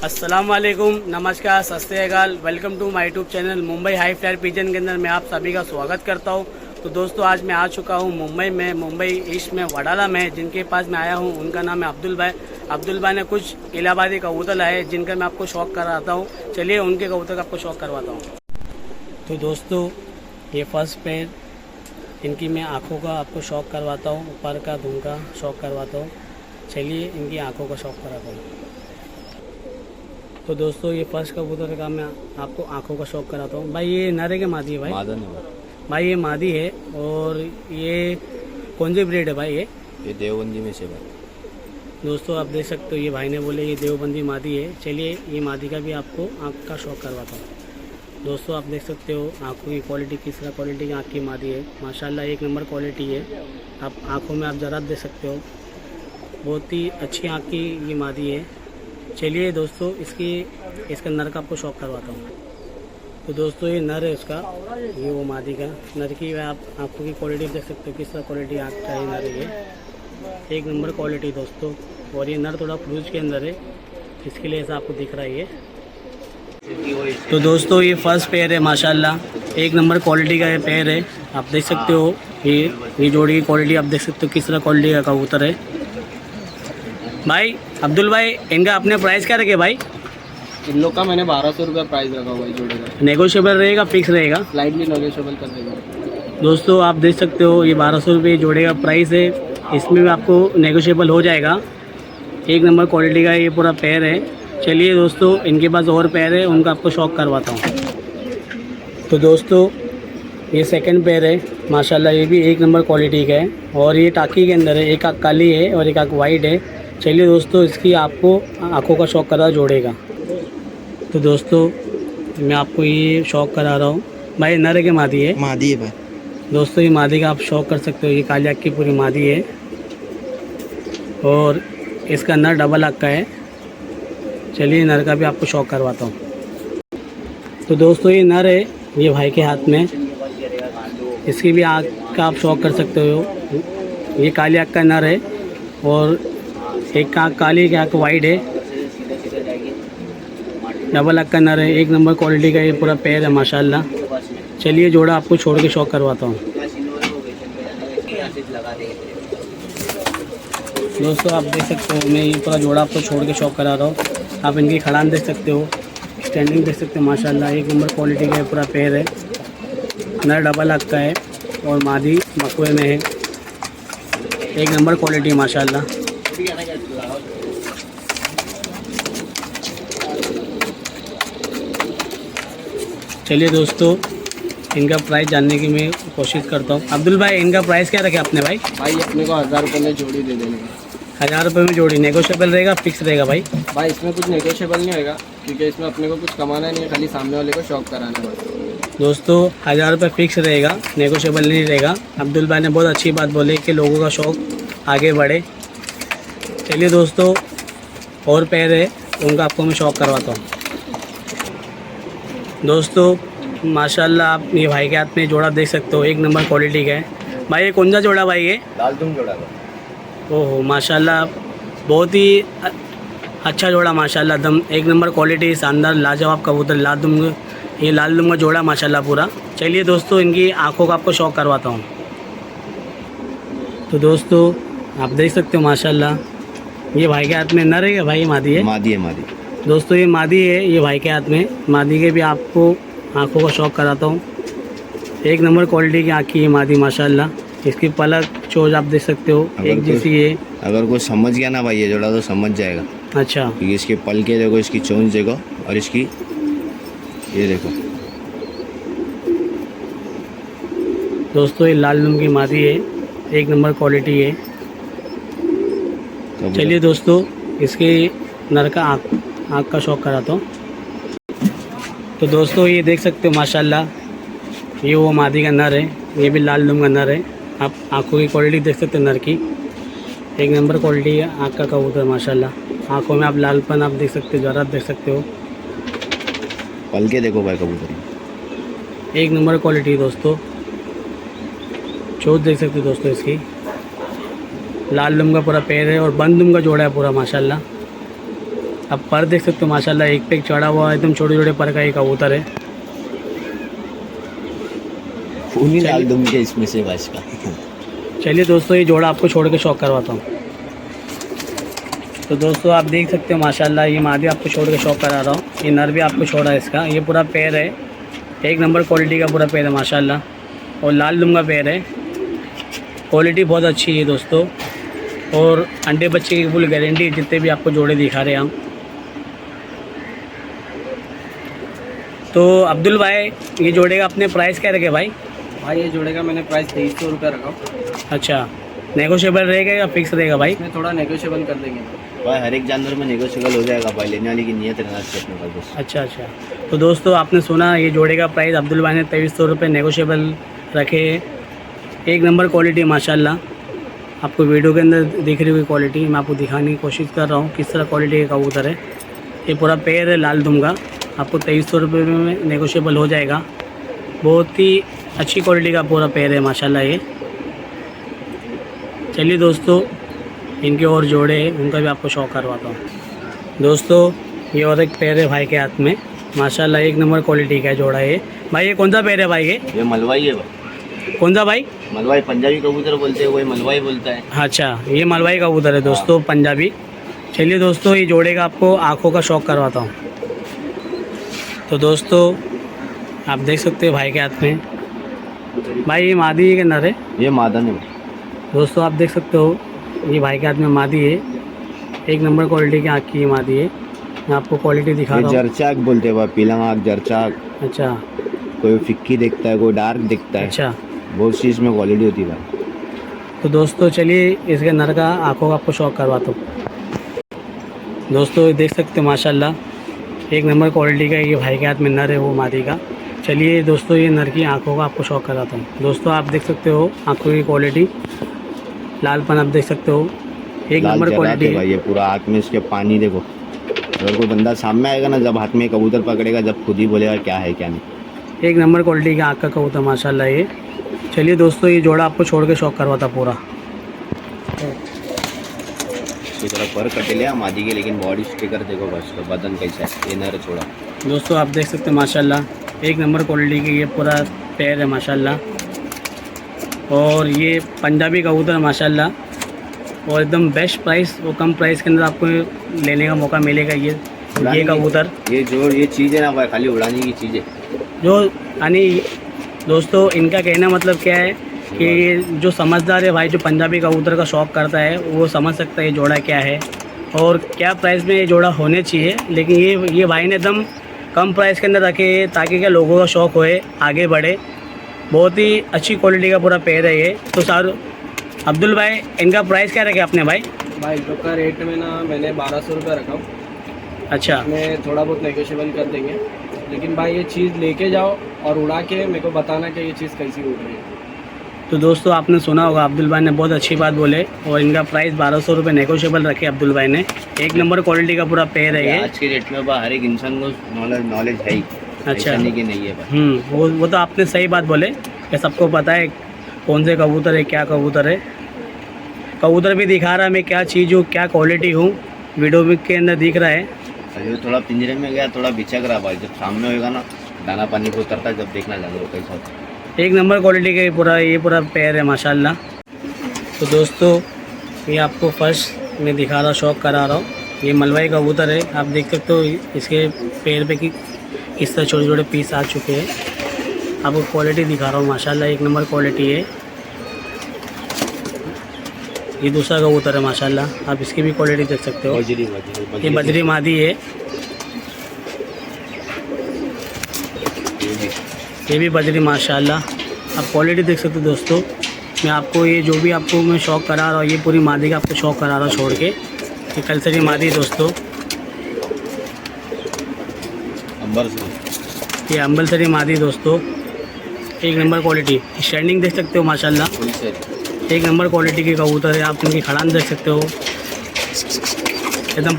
अस्सलाम वालेकुम, नमस्कार, सत श्री अकाल। Welcome to my YouTube channel Mumbai high flyer pigeon के अंदर मैं आप सभी का स्वागत करता हूं। तो दोस्तों आज मैं आ चुका हूं मुंबई में, मुंबई ईस्ट में वडाला में। जिनके पास मैं आया हूं उनका नाम है अब्दुल भाई। अब्दुल भाई ने कुछ इलाहाबादी कबूतर लाए हैं जिनका मैं आपको शौक कराता हूँ। चलिए उनके कबूतर का आपको शौक करवाता हूँ। तो दोस्तों ये फर्स्ट पेयर इनकी मैं आँखों का आपको शौक करवाता हूँ, ऊपर का धुन का शौक करवाता हूँ। चलिए इनकी आँखों का शौक कराता हूँ। तो दोस्तों ये फर्स्ट कबूतर का मैं आपको आँखों का शौक कराता हूँ। भाई ये नर है के मादी है भाई? मादा नहीं भाई ये मादी है। और ये कौन सी ब्रीड है भाई? ये देवबंदी में से भाई। दोस्तों आप देख सकते हो ये भाई ने बोले ये देवबंदी मादी है। चलिए ये मादी का भी आपको आँख का शौक करवाता हूँ। दोस्तों आप देख सकते हो आँखों की क्वालिटी किस तरह क्वालिटी की आँख की मादी है। माशाल्लाह एक नंबर क्वालिटी है। आप आँखों में आप ज़रा देख सकते हो, बहुत ही अच्छी आँख की ये मादी है। चलिए दोस्तों इसका नर का आपको शौक करवाता हूँ। तो दोस्तों ये नर है उसका, ये वो मादी का। नर की आप आँखों की क्वालिटी देख सकते हो किस तरह क्वालिटी आँख का ये नर है, ये एक नंबर क्वालिटी दोस्तों। और ये नर थोड़ा फ्लूज के अंदर है, इसके लिए ऐसा आपको दिख रहा है ये। तो दोस्तों ये फर्स्ट पेयर है, माशाल्लाह एक नंबर क्वालिटी का ये पेयर है। आप देख सकते हो ये जोड़ी की क्वालिटी आप देख सकते हो किस तरह क्वालिटी का कबूतर है। भाई अब्दुल भाई इनका अपने प्राइस क्या रखे भाई? इन लोग का मैंने 1200 रुपये प्राइस रखा हुआ है जोड़े का। नेगोशिएबल रहेगा, फिक्स रहेगा? स्लाइडली नेगोशिएबल कर देगा। दोस्तों आप देख सकते हो ये 1200 रुपये जोड़े का प्राइस है। इसमें भी आपको नेगोशिएबल हो जाएगा। एक नंबर क्वालिटी का ये पूरा पेयर है। चलिए दोस्तों इनके पास और पेयर है, उनका आपको शौक करवाता हूँ। तो दोस्तों ये सेकंड पेयर है, माशाल्लाह ये भी एक नंबर क्वालिटी का है। और ये टाकी के अंदर है, एक आँख काली है और एक आँख वाइट है। चलिए दोस्तों इसकी आपको आँखों का शौक करा जोड़ेगा। तो दोस्तों मैं आपको ये शौक करा रहा हूँ। भाई नर है के मादी है? मादी है भाई। दोस्तों ये मादी का आप शौक कर सकते हो। ये काली आँख की पूरी मादी है और इसका नर डबल आँख का है। चलिए नर का भी आपको शौक करवाता हूँ। तो दोस्तों ये नर है, ये भाई के हाथ में। इसकी भी आँख का आप शौक कर सकते हो। ये काली आँख का नर है और एक आँख काली, एक आँख वाइट है, डबल आँख का नर है। एक नंबर क्वालिटी का ये पूरा पेयर है माशाल्लाह। चलिए जोड़ा आपको छोड़ के शौक करवाता हूँ। दोस्तों आप देख सकते हो मैं ये पूरा जोड़ा आपको छोड़ के शौक करा रहा हूँ। आप इनकी खड़ान देख सकते हो, स्टैंडिंग देख सकते हो, माशाल्लाह एक नंबर क्वालिटी का ये पूरा पेयर है। नर डबल आँख का है और मादी मकवे में है। एक नंबर क्वालिटी माशाल्लाह। चलिए दोस्तों इनका प्राइस जानने की मैं कोशिश करता हूँ। अब्दुल भाई इनका प्राइस क्या रखे आपने भाई? भाई अपने को 1000 रुपये में जोड़ी दे देने का। 1000 रुपये में जोड़ी? नेगोशिएबल रहेगा, फिक्स रहेगा भाई? भाई इसमें कुछ नेगोशिएबल नहीं होगा क्योंकि इसमें अपने को कुछ कमाना नहीं है, खाली सामने वाले को शौक कराना है। दोस्तों 1000 रुपये फिक्स रहेगा, नेगोशिएबल नहीं रहेगा। अब्दुल भाई ने बहुत अच्छी बात बोली कि लोगों का शौक आगे बढ़े। चलिए दोस्तों और पेयर है, उनका आपको मैं शौक करवाता हूँ। दोस्तों माशाल्लाह आप ये भाई के हाथ में जोड़ा देख सकते हो, एक नंबर क्वालिटी का है। भाई ये कौन सा जोड़ा भाई? ये लाल दुम जोड़ा। ओहो माशाल्लाह बहुत ही अच्छा जोड़ा माशाल्लाह, दम एक नंबर क्वालिटी, शानदार लाजवाब कबूतर। लाल दुम, ये लाल दुम का जोड़ा माशाल्लाह पूरा। चलिए दोस्तों इनकी आँखों का आपको शौक करवाता हूँ। तो दोस्तों आप देख सकते हो माशाल्लाह ये भाई के हाथ में नर है भाई? मादी है? मादी है मादी। दोस्तों ये मादी है, ये भाई के हाथ में मादी के भी आपको आँखों का शौक कराता हूँ। एक नंबर क्वालिटी की आँख की ये मादी माशाल्लाह। इसकी पलक चोच आप देख सकते हो एक जैसी है। अगर कोई समझ गया ना भाई ये जोड़ा तो समझ जाएगा। अच्छा, क्योंकि इसके पलके देखो, इसकी चोंच देखो और इसकी ये देखो। दोस्तों ये लाल दुम की मादी है, एक नंबर क्वालिटी है। चलिए दोस्तों इसके नर का आँख का शौक कराता हूँ। तो दोस्तों ये देख सकते हो माशाल्लाह ये वो मादी का नर है, ये भी लाल दुम का नर है। आप आँखों की क्वालिटी देख सकते हो नर की, एक नंबर क्वालिटी है आँख का कबूतर माशाल्लाह। आँखों में आप लालपन आप देख सकते हो, जरा देख सकते हो। पलके देखो भाई कबूतर, एक नंबर क्वालिटी दोस्तों। चोट देख सकते हो दोस्तों इसकी, लाल दुम का पूरा पैर है और बंद दुम का जोड़ा है पूरा माशाल्लाह। आप पर देख सकते हो माशाल्लाह, एक पे एक चढ़ा हुआ है, एकदम छोटे छोटे पर का ये कबूतर है। खून ही डाल दूंगे इसमें से बस का। चलिए दोस्तों, ये जोड़ा आपको छोड़ के शौक करवाता हूँ। तो दोस्तों आप देख सकते हो माशाल्लाह, ये मादी आपको छोड़ के शौक करा रहा हूँ। ये नर भी आपको छोड़ा है इसका, ये पूरा पैर है, एक नंबर क्वालिटी का पूरा पैर है माशाल्लाह, और लाल दुम का पैर है। क्वालिटी बहुत अच्छी है दोस्तों, और अंडे बच्चे की फुल गारंटी, जितने भी आपको जोड़े दिखा रहे हैं हम। तो अब्दुल भाई, ये जोड़े का अपने प्राइस क्या रखे भाई? भाई ये जोड़े का मैंने प्राइस 2300 रुपये रखा हूँ। अच्छा, नेगोशिएबल रहेगा या फिक्स रहेगा भाई? इसमें थोड़ा नेगोशिएबल कर देंगे भाई। हर एक जानवर में नेगोशिएबल हो जाएगा भाई, लेने वाले की नियत रहना चाहिए अपने पास बस। अच्छा, तो दोस्तों आपने सुना, ये जोड़े का प्राइस अब्दुल भाई ने 2300 रुपये नेगोशिएबल रखे। एक नंबर क्वालिटी माशाल्लाह, आपको वीडियो के अंदर दिख रही हुई क्वालिटी मैं आपको दिखाने की कोशिश कर रहा हूँ किस तरह क्वालिटी का कबूतर है। ये पूरा पैर है लाल दुम का, आपको 2300 रुपये में नेगोशिएबल हो जाएगा। बहुत ही अच्छी क्वालिटी का पूरा पैर है माशाल्लाह ये। चलिए दोस्तों, इनके और जोड़े हैं, उनका भी आपको शौक करवाता हूँ। दोस्तों ये और एक पैर है भाई के हाथ में माशाल्लाह, एक नंबर क्वालिटी का जोड़ा है भाई। ये कौन सा पैर है भाई? ये मलवाई है भाई। कौन सा भाई? मलवाई, पंजाबी कबूतर बोलते हैं, वही मलवाई बोलता है। अच्छा, ये मलवाई कबूतर है दोस्तों, पंजाबी। चलिए दोस्तों, ये जोड़े का आपको आँखों का शौक करवाता हूँ। तो दोस्तों आप देख सकते हो भाई के हाथ में, भाई ये मादी है कि नर है? ये मादन है दोस्तों आप देख सकते हो, ये भाई के हाथ में मादी है, एक नंबर क्वालिटी की आँख की ये मादी है। मैं आपको क्वालिटी दिखा रहा हूँ। जरचाक बोलते हैं भाई, पीला आँख जरचाक। अच्छा, कोई फिक्की दिखता है, कोई डार्क दिखता है। अच्छा, बहुत सी इसमें क्वालिटी होती है भाई। तो दोस्तों चलिए इसके नर का आँखों का आपको शौक करवाता हूँ। दोस्तों देख सकते हो माशाल्लाह, एक नंबर क्वालिटी का ये भाई के हाथ में नर है वो मादी का। चलिए दोस्तों, ये नर की आँखों का आपको शौक कराता हूँ। दोस्तों आप देख सकते हो आँखों की क्वालिटी, लालपन आप देख सकते हो, एक लाल नंबर जरात क्वालिटी है है। भाई, ये पूरा हाथ में इसके पानी देखो। अगर कोई बंदा सामने आएगा ना, जब हाथ में कबूतर पकड़ेगा, जब खुद ही बोलेगा क्या है क्या नहीं। एक नंबर क्वालिटी का आँख का कबूतर माशाल्लाह ये। चलिए दोस्तों, ये जोड़ा आपको छोड़ के शौक करवाता पूरा। इसी तरह पर कटे लिया मादी के, लेकिन बॉडी स्टिकर देखो बस, तो बदन कैसा है, ये नर छोड़ा। दोस्तों आप देख सकते हैं माशाल्लाह, एक नंबर क्वालिटी की ये पूरा पैर है माशाल्लाह, और ये पंजाबी कबूतर माशाल्लाह, और एकदम बेस्ट प्राइस और कम प्राइस के अंदर आपको लेने का मौका मिलेगा। ये कबूतर, ये चीज़ है ना भाई, खाली उड़ाने की चीज़ है जो यानी दोस्तों इनका कहना मतलब क्या है कि जो समझदार है भाई, जो पंजाबी कबूतर का शौक़ करता है, वो समझ सकता है ये जोड़ा क्या है और क्या प्राइस में ये जोड़ा होने चाहिए। लेकिन ये भाई ने एकदम कम प्राइस के अंदर रखे हैं, ताकि क्या लोगों का शौक़ होए, आगे बढ़े। बहुत ही अच्छी क्वालिटी का पूरा पैर है ये। तो सर अब्दुल भाई, इनका प्राइस क्या रखे आपने भाई? भाई इन लोग का रेट में ना मैंने 1200 रुपये रखा हूँ। अच्छा, मैं थोड़ा बहुत नेगोशिएबल कर देंगे, लेकिन भाई ये चीज़ लेके जाओ और उड़ा के मेरे को बताना कि ये चीज़ कैसी उड़ रही है। तो दोस्तों आपने सुना होगा, अब्दुल भाई ने बहुत अच्छी बात बोले, और इनका प्राइस 1200 रुपये नेगोशिएबल रखे अब्दुल भाई ने। एक नंबर क्वालिटी का पूरा पैर है ये। आज के डेट में हर एक इंसान को नॉलेज है ही। अच्छा, ऐसा नहीं कि नहीं है भाई। वो तो आपने सही बात बोले कि सबको पता है कौन से कबूतर है, क्या कबूतर है। कबूतर भी दिखा रहा है मैं क्या चीज़ हूँ, क्या क्वालिटी हूँ, वीडियो के अंदर दिख रहा है। अभी थोड़ा पिंजरे में गया, थोड़ा बिचक रहा भाई, जब सामने होगा ना दाना पानी को उतरता है, जब देखना जानवर कैसा होता है। एक नंबर क्वालिटी का ये पूरा पैर है माशाल्लाह। तो दोस्तों ये आपको फर्स्ट मैं दिखा रहा, शौक करा रहा हूँ। ये मलवाई कबूतर है, आप देख सकते हो इसके पैर पे कि किस तरह छोटे छोटे पीस आ चुके हैं। आपको क्वालिटी दिखा रहा हूँ माशाल्लाह, एक नंबर क्वालिटी है। ये दूसरा कबूतर है माशाल्लाह, आप इसकी भी क्वालिटी देख सकते हो। ये बजरी मादी है, ये भी बजरी माशाल्लाह। आप क्वालिटी देख सकते हो दोस्तों। मैं आपको ये जो भी आपको मैं शौक करा रहा हूँ, ये पूरी मादी का आपको शौक करा रहा हूँ छोड़ के। ये कलसरी मादी है दोस्तों, ये अम्बलसरी मादी दोस्तों, एक नंबर क्वालिटी। स्टैंडिंग देख सकते हो माशाल्लाह, एक नंबर क्वालिटी की कबूतर है। आप इनकी खड़ान देख सकते हो, एकदम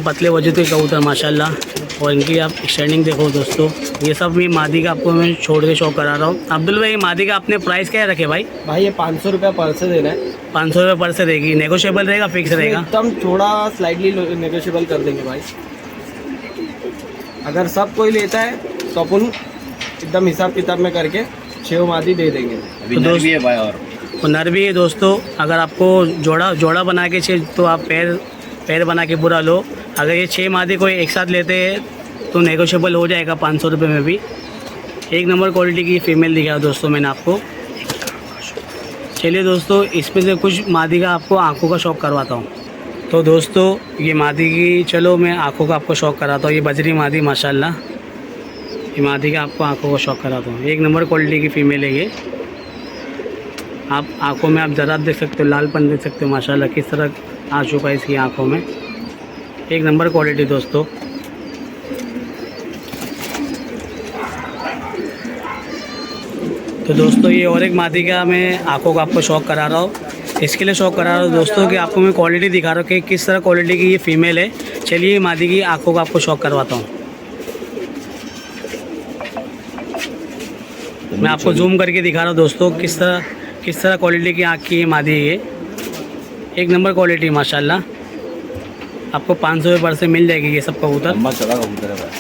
पतले वजह के कबूतर माशाल्लाह। और इनकी आप स्टैंडिंग देखो दोस्तों। ये सब मैं मादी का आपको मैं छोड़ के शौक करा रहा हूँ। अब्दुल भाई, मादी का आपने प्राइस क्या रखे भाई? भाई ये 500 रुपया पर से देना है। 500 रुपये पर से रहेगी, नेगोशिएबल रहेगा, फिक्स रहेगा? एकदम थोड़ा स्लाइडली नेगोशिएबल कर देंगे भाई। अगर सब कोई लेता है तो अपन एकदम हिसाब किताब में करके 6 मादी दे देंगे। अभी तो नर दोस्त- भी है भाई और नर भी है दोस्तों। अगर आपको जोड़ा बना के चाहिए तो आप पैर बना के पूरा लो। अगर ये 6 मादी कोई एक साथ लेते हैं तो नेगोशिएबल हो जाएगा 500 रुपये में भी। एक नंबर क्वालिटी की फीमेल दिखाया दोस्तों मैंने आपको। चलिए दोस्तों, इसमें से कुछ मादी का आपको आंखों का शौक करवाता हूँ। तो दोस्तों ये मादी की, चलो मैं आंखों का आपको शौक कराता हूँ। ये बजरी मादी माशाल्लाह, ये मादी का आपको आंखों का शौक कराता हूँ। एक नंबर क्वालिटी की फ़ीमेल है ये। आप आंखों में आप ज़रा देख सकते हो, लालपन देख सकते हो माशाल्लाह किस तरह आ चुका है इसकी आंखों में। एक नंबर क्वालिटी दोस्तों। तो दोस्तों ये और एक मादी का मैं आंखों का आपको शौक करा रहा हूँ। इसके लिए शौक करा रहा हूँ दोस्तों कि आपको मैं क्वालिटी दिखा रहा हूँ कि किस तरह क्वालिटी की ये फ़ीमेल है। चलिए मादी की आंखों का आपको शौक करवाता हूँ। मैं आपको जूम करके दिखा रहा हूँ दोस्तों किस तरह क्वालिटी की आँख की मादी है ये। एक नंबर क्वालिटी माशाल्लाह। आपको 500 रुपये पर से मिल जाएगी ये सब कबूतर। लंबा चौड़ा कबूतर है भाई।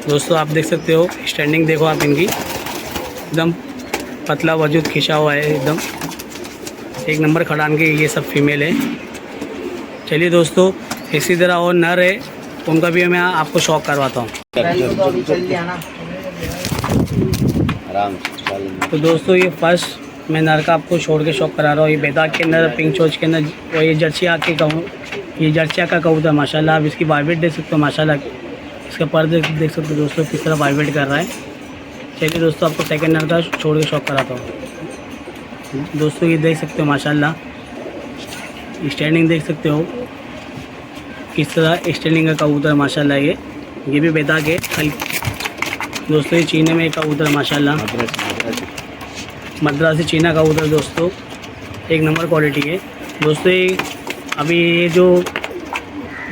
दोस्तों आप देख सकते हो, स्टैंडिंग देखो आप इनकी, एकदम पतला वजूद खिंचा हुआ है एकदम। एक नंबर खड़ान के ये सब फीमेल है। चलिए दोस्तों, इसी तरह और नर है, उनका भी मैं आपको शौक करवाता हूँ। आराम से चल। तो दोस्तों ये फर्स्ट मैं नर का आपको छोड़ के शौक करा रहा हूँ। ये बेदाग के अंदर, पिंक चोच के अंदर, और ये जर्सिया के कहूँ, ये जर्सिया का कबूतर माशाल्लाह। आप इसकी वाइब्रेट देख सकते हो माशाल्लाह। इसका पर देख सकते हो दोस्तों किस तरह वाइब्रेट कर रहा है। चलिए दोस्तों, आपको सेकंड नर का छोड़ के शौक कराता हूँ। दोस्तों ये देख सकते हो माशाल्लाह, स्टैंडिंग देख सकते हो किस तरह स्टैंडिंग का कबूतर माशाल्लाह। ये भी बेदाग है दोस्तों। ये चीने में एक कबूतर माशाल्लाह, मद्रासी चीना कबूतर दोस्तों। एक नंबर क्वालिटी है दोस्तों। ये अभी ये जो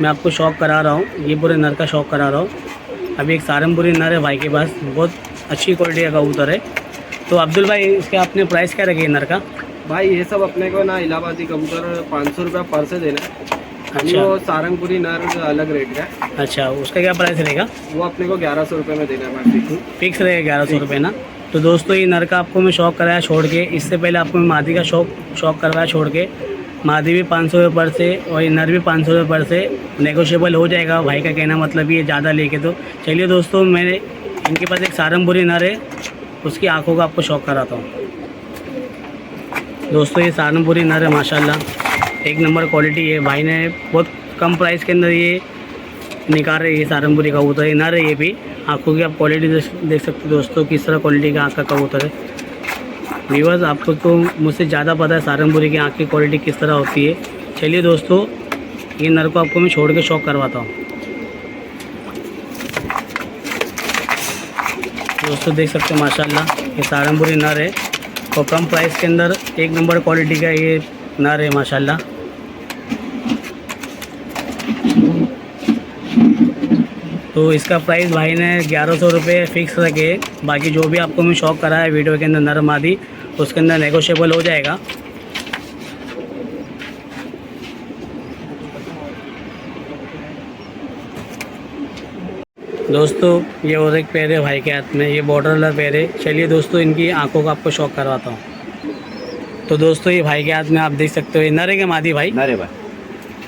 मैं आपको शौक करा रहा हूँ, ये पूरे नर का शौक करा रहा हूँ। अभी एक सारंगपुरी नर है भाई के पास, बहुत अच्छी क्वालिटी का कबूतर है। तो अब्दुल भाई, इसके आपने प्राइस क्या रखी है नर का? भाई ये सब अपने को ना इलाहाबादी कबूतर 500 रुपये पर से देना है। अच्छा। वो सारंगपुरी नर अलग रेट का है, अच्छा, उसका क्या प्राइस रहेगा? वो अपने को 1100 रुपये में देना है भाई। फिक्स रहेगा 1100 रुपये ना। तो दोस्तों ये नर का आपको मैं शौक कराया छोड़ के, इससे पहले आपको मैं मादी का शौक करवाया छोड़ के। मादी भी 500 रुपये पर से और ये नर भी 500 रुपये पर से नेगोशिएबल हो जाएगा। भाई का कहना मतलब ये ज़्यादा लेके। तो चलिए दोस्तों, मैंने इनके पास एक सारंगपुरी नर है, उसकी आंखों का आपको शौक कराता हूँ। दोस्तों ये सारंगपुरी नर है माशाल्लाह, एक नंबर क्वालिटी है। भाई ने बहुत कम प्राइस के अंदर ये निकाल रहे, ये सारंगपुरी कबूतर है, नर है ये भी। आंखों की आप क्वालिटी देख सकते हो दोस्तों किस तरह क्वालिटी का आँख का कबूतर है। व्यूअर्स, आपको तो मुझसे ज़्यादा पता है सारंगपुरी की आँख की क्वालिटी किस तरह होती है। चलिए दोस्तों, ये नर को आपको मैं छोड़ के शौक करवाता हूँ। दोस्तों देख सकते हो माशाल्लाह, ये सारंगपुरी नर है और कम प्राइस के अंदर एक नंबर क्वालिटी का ये नर है माशाल्लाह। तो इसका प्राइस भाई ने 1100 रुपये फिक्स रखे। बाकी जो भी आपको मैं शौक करा है वीडियो के अंदर नर मादी, उसके अंदर नेगोशिएबल हो जाएगा। दोस्तों ये और एक पैर है भाई के हाथ में, ये बॉर्डर वाला पैर है। चलिए दोस्तों, इनकी आंखों का आपको शौक करवाता हूँ। तो दोस्तों ये भाई के हाथ में आप देख सकते हो, ये नर है क्या मादी भाई? नर है भाई।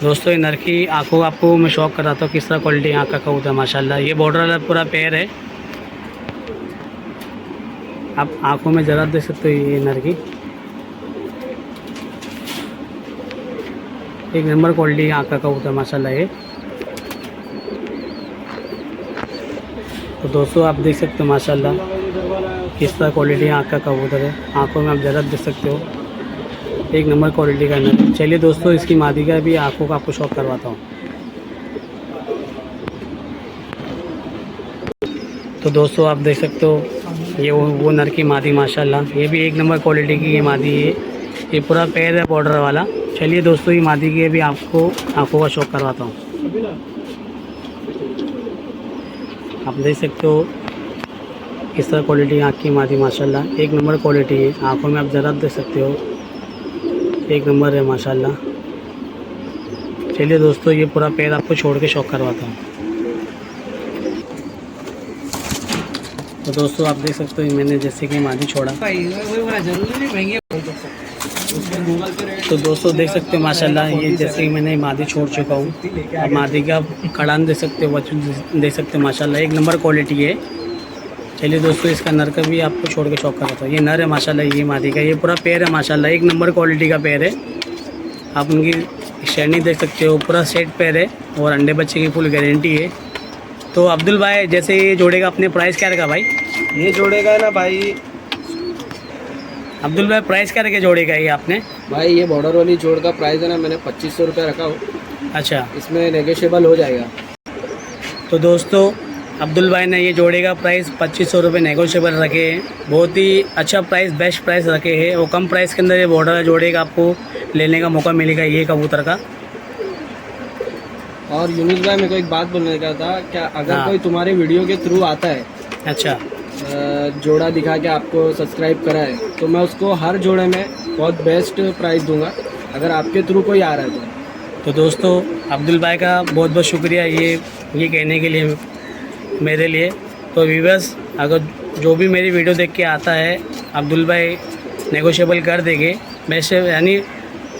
दोस्तों ये नर की आंखों आपको मैं शौक कराता हूँ किस तरह क्वालिटी आँख का कबूतर माशाल्लाह। ये बॉर्डर वाला पूरा पैर है, आप आंखों में ज़रा देख सकते हो ये नर की। एक नंबर क्वालिटी आँख का कबूतर माशाल्लाह ये। तो दोस्तों आप देख सकते हो माशाल्लाह किस तरह क्वालिटी आँख का कबूतर है। आंखों में आप ज़रा देख सकते हो, एक नंबर क्वालिटी का नर। चलिए दोस्तों, इसकी मादी का भी आंखों का आपको शौक करवाता हूँ। तो दोस्तों आप देख सकते हो, ये वो नर की मादी माशाल्लाह, ये भी एक नंबर क्वालिटी की ये मादी है। ये पूरा पैर है बॉर्डर वाला। चलिए दोस्तों, ये मादी की भी आपको आंखों का शौक करवाता हूँ। आप देख सकते हो किस तरह क्वालिटी आँख की मादी माशाल्लाह, एक नंबर क्वालिटी है। आंखों में आप ज़रा देख सकते हो एक नंबर है माशाल्लाह। चलिए दोस्तों ये पूरा पैर आपको छोड़ के शौक करवाता हूँ। तो दोस्तों आप देख सकते हो मैंने जैसे कि मादी छोड़ा। तो दोस्तों देख सकते हो माशाल्लाह ये जैसे कि मैंने मादी छोड़ चुका हूँ। और मादी का खड़ान देख सकते हो, बच्चों देख सकते हो माशाल्लाह एक नंबर क्वालिटी है। चलिए दोस्तों इसका नर का भी आपको छोड़ के शौक कराता हूँ। ये नर है माशाल्लाह, ये मादी का, ये पूरा पैर है माशाल्लाह, एक नंबर क्वालिटी का पैर है। आप उनकी शेरनी देख सकते हो, पूरा सेट पैर है और अंडे बच्चे की फुल गारंटी है। तो अब्दुल भाई जैसे ये जोड़ेगा अपने प्राइस क्या रखा भाई? ये जोड़ेगा ना भाई, अब्दुल भाई प्राइस क्या रखे जोड़ेगा ये आपने? भाई ये बॉर्डर वाली जोड़ का प्राइस है ना मैंने 2500 रुपये रखा हो। अच्छा, इसमें नेगोशिएबल हो जाएगा। तो दोस्तों अब्दुल भाई ने ये जोड़े का प्राइस 2500 रुपये नेगोशिएबल रखे हैं। बहुत ही अच्छा प्राइस, बेस्ट प्राइस रखे हैं और कम प्राइस के अंदर ये बॉर्डर जोड़े का आपको लेने का मौका मिलेगा ये कबूतर का। और यूनुस भाई मेरे को एक बात बोलने का था, क्या अगर हाँ। कोई तुम्हारे वीडियो के थ्रू आता है, अच्छा, जोड़ा दिखा के आपको सब्सक्राइब करा है, तो मैं उसको हर जोड़े में बहुत बेस्ट प्राइस दूंगा अगर आपके थ्रू कोई आ रहा है तो दोस्तों अब्दुल भाई का बहुत बहुत शुक्रिया ये कहने के लिए मेरे लिए। तो व्यूअर्स अगर जो भी मेरी वीडियो देख के आता है अब्दुल भाई नेगोशिएबल कर देंगे, वैसे यानी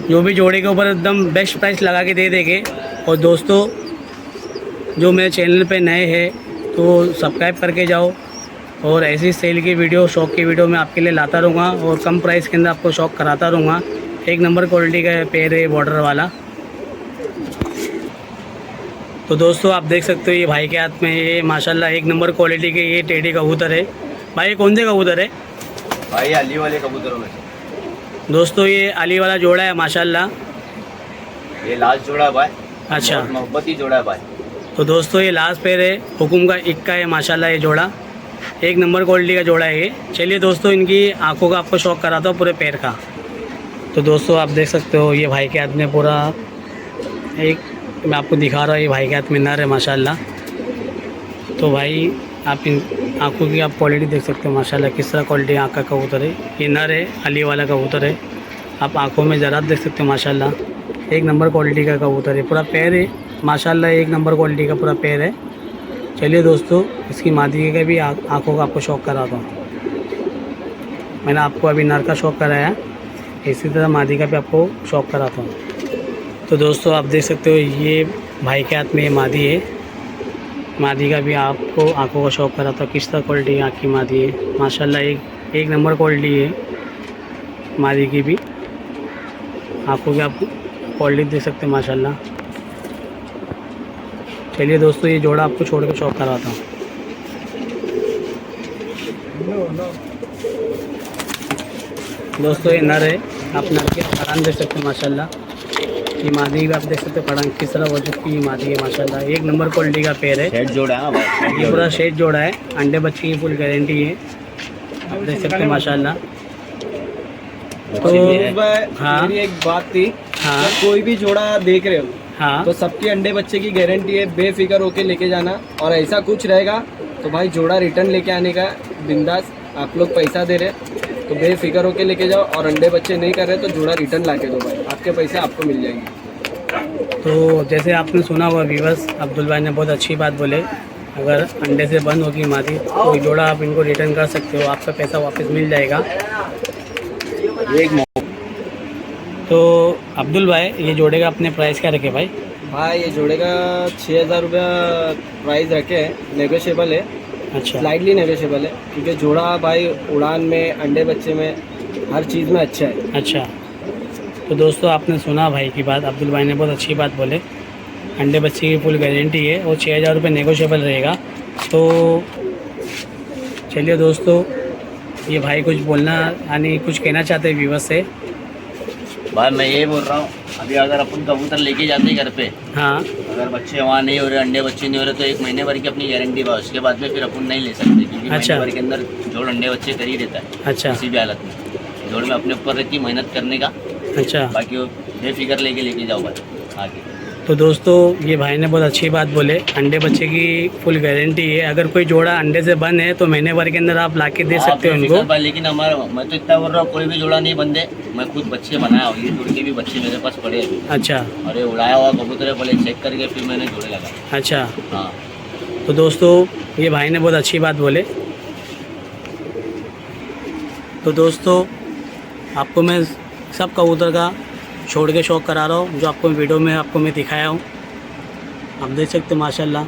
जो भी जोड़े के ऊपर एकदम बेस्ट प्राइस लगा के दे देंगे। और दोस्तों जो मेरे चैनल पे नए हैं तो सब्सक्राइब करके जाओ और ऐसी सेल की वीडियो, शौक की वीडियो मैं आपके लिए लाता रहूँगा और कम प्राइस के अंदर आपको शौक कराता रहूँगा। एक नंबर क्वालिटी का पैर है बॉर्डर वाला। तो दोस्तों आप देख सकते हो ये भाई के हाथ में ये माशाल्लाह एक नंबर क्वालिटी के ये टेडी कबूतर है। भाई ये कौन से कबूतर है? भाई अली वाले कबूतरों में दोस्तों ये अली वाला जोड़ा है माशाल्लाह। ये लास्ट जोड़ा है भाई। अच्छा, बहुत मोहब्बती जोड़ा है भाई। तो दोस्तों ये लास्ट पैर है, हुकुम का इक्का है माशाल्लाह। ये जोड़ा एक नंबर क्वालिटी का जोड़ा है ये। चलिए दोस्तों इनकी आंखों का आपको शौक कराता हूँ पूरे पैर का। तो दोस्तों आप देख सकते हो ये भाई के हाथ में पूरा एक, मैं आपको दिखा रहा हूँ, ये भाई के हाथ में नर है माशाल्लाह। तो भाई आप इन आँखों की आप क्वालिटी देख सकते हो माशाल्लाह, किस तरह क्वालिटी आँख का कबूतर है। ये नर है, अली वाला कबूतर है। आप आँखों में ज़रा देख सकते हो माशाल्लाह, एक नंबर क्वालिटी का कबूतर है। पूरा पैर है माशाल्लाह, एक नंबर क्वालिटी का पूरा पैर है। चलिए दोस्तों इसकी मादी का भी आँखों का आपको शौक कराता हूँ। मैंने आपको अभी नर का शौक कराया, इसी तरह मादी का भी आपको शौक कराता हूँ। तो दोस्तों आप देख सकते हो ये भाई के हाथ में ये मादी है। मादी का भी आपको आंखों का शौक कराता हूँ, किस तरह क्वालिटी आँख की मादी है माशाल्लाह, एक नंबर क्वालिटी है मादी की भी। आंखों की आप क्वालिटी देख सकते हैं माशाल्लाह। चलिए दोस्तों ये जोड़ा आपको छोड़ के शौक कराता हूँ। दोस्तों ये नर है, आप नर के खड़ान देख सकते हैं माशाल्लाह। ये मादी भी आप देख सकते हो खड़ान किस तरह वजह की मादी है माशाल्लाह, एक नंबर क्वालिटी का पैर है। सेट जोड़ा है भाई, ये पूरा शेड जोड़ा है, अंडे बच्चे की फुल गारंटी है, आप देख सकते हैं माशाल्लाह। तो हाँ मेरी एक बात थी, हाँ अगर कोई भी जोड़ा देख रहे हो हाँ, तो सबके अंडे बच्चे की गारंटी है, बेफिक्र होके लेके जाना। और ऐसा कुछ रहेगा तो भाई जोड़ा रिटर्न लेके आने का बिंदास। आप लोग पैसा दे रहे तो बेफिक्र होके लेके जाओ, और अंडे बच्चे नहीं कर रहे तो जोड़ा रिटर्न ला के दो भाई, आपके पैसे आपको मिल जाएंगे। तो जैसे आपने सुना हुआ व्यूअर्स, अब्दुल भाई ने बहुत अच्छी बात बोले, अगर अंडे से बंद होगी मादी तो जोड़ा आप इनको रिटर्न कर सकते हो, आपका पैसा वापस मिल जाएगा। एक तो अब्दुल भाई ये जोड़े का अपने प्राइस क्या रखे भाई? भाई ये जोड़े का 6000 रुपया प्राइस रखे हैं, नेगोशिएबल है, अच्छा, स्लाइडली नेगोशिएबल है, क्योंकि जोड़ा भाई उड़ान में, अंडे बच्चे में, हर चीज़ में अच्छा है। अच्छा। तो दोस्तों आपने सुना भाई की बात, अब्दुल भाई ने बहुत अच्छी बात बोले, अंडे बच्चे की फुल गारंटी है और 6000 रुपये नेगोशिएबल रहेगा। तो चलिए दोस्तों ये भाई कुछ बोलना यानी कुछ कहना चाहते हैं व्यूअर्स से? भाई मैं ये बोल रहा हूँ, अभी अगर अपन कबूतर लेके जाते हैं घर पे, हाँ अगर बच्चे वहाँ नहीं हो रहे, अंडे बच्चे नहीं हो रहे, तो 1 महीने भर की अपनी गारंटी बा, उसके बाद में फिर अपन नहीं ले सकते, क्योंकि अच्छा। महीने भर के अंदर जोड़ अंडे बच्चे कर ही देता है अच्छा किसी भी हालत में। जोड़ में अपने ऊपर रहती मेहनत करने का, अच्छा। बाकी वो बेफिक्र लेके जाओ भाई आगे। तो दोस्तों ये भाई ने बहुत अच्छी बात बोले, अंडे बच्चे की फुल गारंटी है। अगर कोई जोड़ा अंडे से बंद है तो महीने भर के अंदर आप ला के दे सकते हो उनको। भाई लेकिन हमारा, मैं तो इतना बोल रहा हूँ, कोई भी जोड़ा नहीं बंदे, मैं खुद बच्चे बनाया हूँ, ये जोड़ के भी बच्चे मेरे पास पड़े हैं। अच्छा अरे उड़ाया हुआ कबूतर है, पहले चेक करके फिर मैंने जोड़े लगा। अच्छा। हाँ तो दोस्तों ये भाई ने बहुत अच्छी बात बोले। तो दोस्तों आपको मैं सब कबूतर का छोड़ के शौक करा रहा हूँ, जो आपको वीडियो में आपको मैं दिखाया हूँ। आप देख सकते हो माशाल्लाह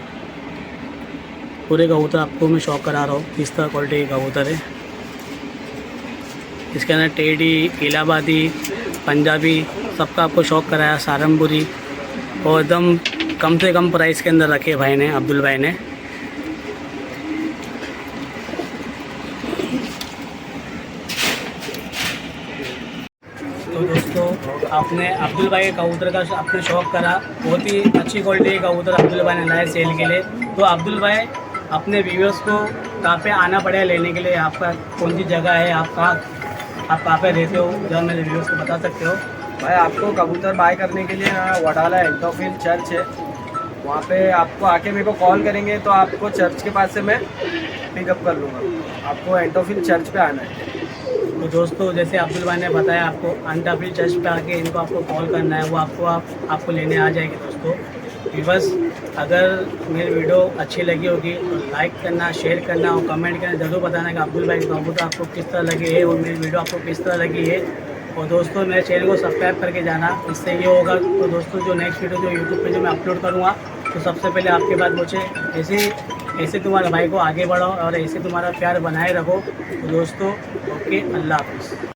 पूरे कबूतर आपको मैं शौक करा रहा हूँ, किस तरह क्वालिटी के कबूतर है। इसके अंदर टेडी, इलाहाबादी, पंजाबी सबका आपको शौक कराया, सहारनपुरी, और एकदम कम से कम प्राइस के अंदर रखे भाई ने, अब्दुल भाई ने। तो दोस्तों आपने अब्दुल भाई के कबूतर का आपने शौक करा, बहुत ही अच्छी क्वालिटी के कबूतर अब्दुल भाई ने लाए सेल के लिए। तो अब्दुल भाई अपने व्यूअर्स को कहाँ पे आना पड़ेगा लेने के लिए, आपका कौन सी जगह है, आप कहाँ पे रहते हो, जरा मेरे व्यूअर्स को बता सकते हो? भाई आपको कबूतर बाय करने के लिए वडाला एंटोफिल चर्च है, वहाँ पे आपको आके मेरे को कॉल करेंगे तो आपको चर्च के पास से मैं पिकअप कर लूँगा। आपको एंटोफिल चर्च पे आना है। तो दोस्तों जैसे अब्दुल भाई ने बताया, आपको एंटोफिल चर्च पे आके इनको आपको कॉल करना है, वो आपको लेने आ जाएगी। दोस्तों बस अगर मेरी वीडियो अच्छी लगी होगी तो लाइक करना, शेयर करना और कमेंट करना, ज़रूर बताना कि अब्दुल भाई के कबूतर आपको किस तरह लगे है और मेरी वीडियो आपको किस तरह लगी है। और दोस्तों मेरे चैनल को सब्सक्राइब करके जाना, इससे ये होगा तो दोस्तों जो नेक्स्ट वीडियो जो यूट्यूब पे जो मैं अपलोड करूँगा तो सबसे पहले आपके पास पहुँचे। ऐसे तुम्हारे भाई को आगे बढ़ाओ और ऐसे तुम्हारा प्यार बनाए रखो। तो दोस्तों ओके, अल्लाह हाफ़िज़।